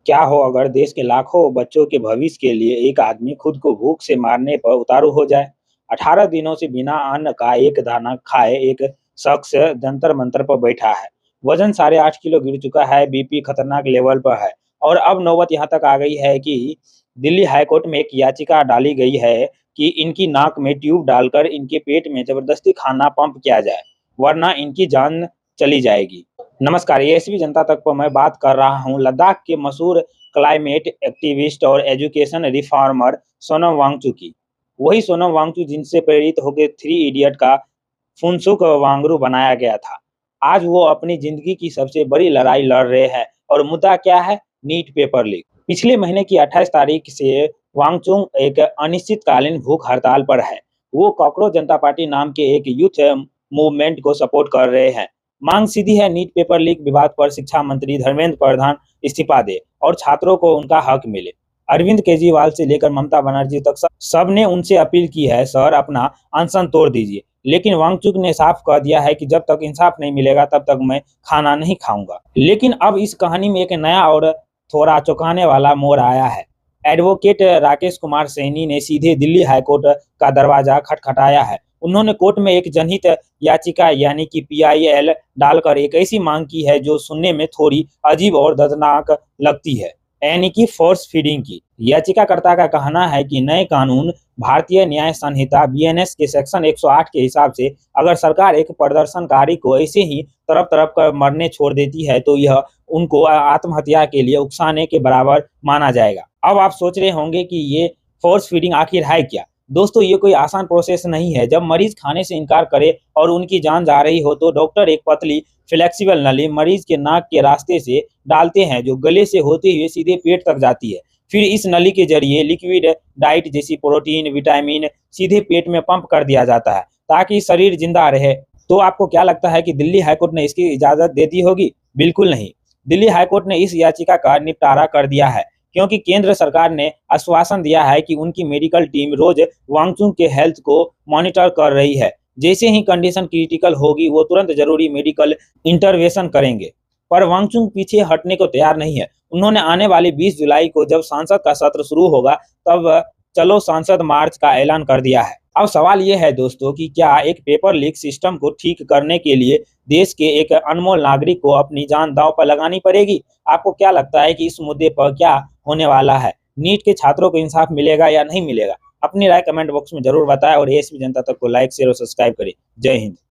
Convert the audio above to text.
क्या हो अगर देश के लाखों बच्चों के भविष्य के लिए एक आदमी खुद को भूख से मारने पर उतारू हो जाए। 18 दिनों से बिना अन्न का एक दाना खाए एक शख्स जंतर मंतर पर बैठा है। वजन 8.5 किलो गिर चुका है, बीपी खतरनाक लेवल पर है। और अब नौबत यहाँ तक आ गई है कि दिल्ली हाईकोर्ट में एक याचिका डाली गई है कि इनकी नाक में ट्यूब डालकर इनके पेट में जबरदस्ती खाना पंप किया जाए, वरना इनकी जान चली जाएगी। नमस्कार, एएसपी जनता तक पर मैं बात कर रहा हूं लद्दाख के मशहूर क्लाइमेट एक्टिविस्ट और एजुकेशन रिफॉर्मर सोनम वांगचुक की। वही सोनम वांगचुक जिनसे प्रेरित होकर थ्री इडियट का फुनसुक वांगडू बनाया गया था। आज वो अपनी जिंदगी की सबसे बड़ी लड़ाई लड़ रहे हैं और मुद्दा क्या है? NEET paper leak. पिछले महीने की 28 तारीख से वांगचुक एक अनिश्चितकालीन भूख हड़ताल पर है। वो कॉकरोच जनता पार्टी नाम के एक यूथ मूवमेंट को सपोर्ट कर रहे हैं। मांग सीधी है, नीट पेपर लीक विवाद पर शिक्षा मंत्री धर्मेंद्र प्रधान इस्तीफा दे और छात्रों को उनका हक मिले। अरविंद केजरीवाल से लेकर ममता बनर्जी तक सबने उनसे अपील की है, सर अपना अनशन तोड़ दीजिए। लेकिन वांगचुक ने साफ कह दिया है कि जब तक इंसाफ नहीं मिलेगा तब तक मैं खाना नहीं खाऊंगा। लेकिन अब इस कहानी में एक नया और थोड़ा चौंकाने वाला मोड़ आया है। एडवोकेट राकेश कुमार सैनी ने सीधे दिल्ली हाईकोर्ट का दरवाजा खटखटाया है। उन्होंने कोर्ट में एक जनहित याचिका यानी कि पीआईएल डालकर एक ऐसी मांग की है जो सुनने में थोड़ी अजीब और दर्दनाक लगती है, यानी कि फोर्स फीडिंग की। याचिकाकर्ता का कहना है कि नए कानून भारतीय न्याय संहिता बीएनएस के सेक्शन 108 के हिसाब से अगर सरकार एक प्रदर्शनकारी को ऐसे ही तरफ तरफ कर मरने छोड़ देती है तो यह उनको आत्महत्या के लिए उकसाने के बराबर माना जाएगा। अब आप सोच रहे होंगे कि ये फोर्स फीडिंग आखिर है क्या? दोस्तों, ये कोई आसान प्रोसेस नहीं है। जब मरीज खाने से इनकार करे और उनकी जान जा रही हो तो डॉक्टर एक पतली फ्लेक्सिबल नली मरीज के नाक के रास्ते से डालते हैं जो गले से होते हुए सीधे पेट तक जाती है। फिर इस नली के जरिए लिक्विड डाइट जैसी प्रोटीन विटामिन सीधे पेट में पंप कर दिया जाता है ताकि शरीर जिंदा रहे। तो आपको क्या लगता है कि दिल्ली हाईकोर्ट ने इसकी इजाजत दे दी होगी? बिल्कुल नहीं। दिल्ली हाईकोर्ट ने इस याचिका का निपटारा कर दिया है क्योंकि केंद्र सरकार ने आश्वासन दिया है कि उनकी मेडिकल टीम रोज वांगचुक के हेल्थ को मॉनिटर कर रही है। जैसे ही कंडीशन क्रिटिकल होगी वो तुरंत जरूरी मेडिकल इंटरवेंशन करेंगे। पर वांगचुक पीछे हटने को तैयार नहीं है। उन्होंने आने वाली 20 जुलाई को जब संसद का सत्र शुरू होगा तब चलो संसद मार्च का ऐलान कर दिया है। अब सवाल ये है दोस्तों कि क्या एक पेपर लीक सिस्टम को ठीक करने के लिए देश के एक अनमोल नागरिक को अपनी जान दांव पर लगानी पड़ेगी? आपको क्या लगता है कि इस मुद्दे पर क्या होने वाला है? नीट के छात्रों को इंसाफ मिलेगा या नहीं मिलेगा? अपनी राय कमेंट बॉक्स में जरूर बताएं और एएसपी जनता तक को लाइक शेयर और सब्सक्राइब करें। जय हिंद।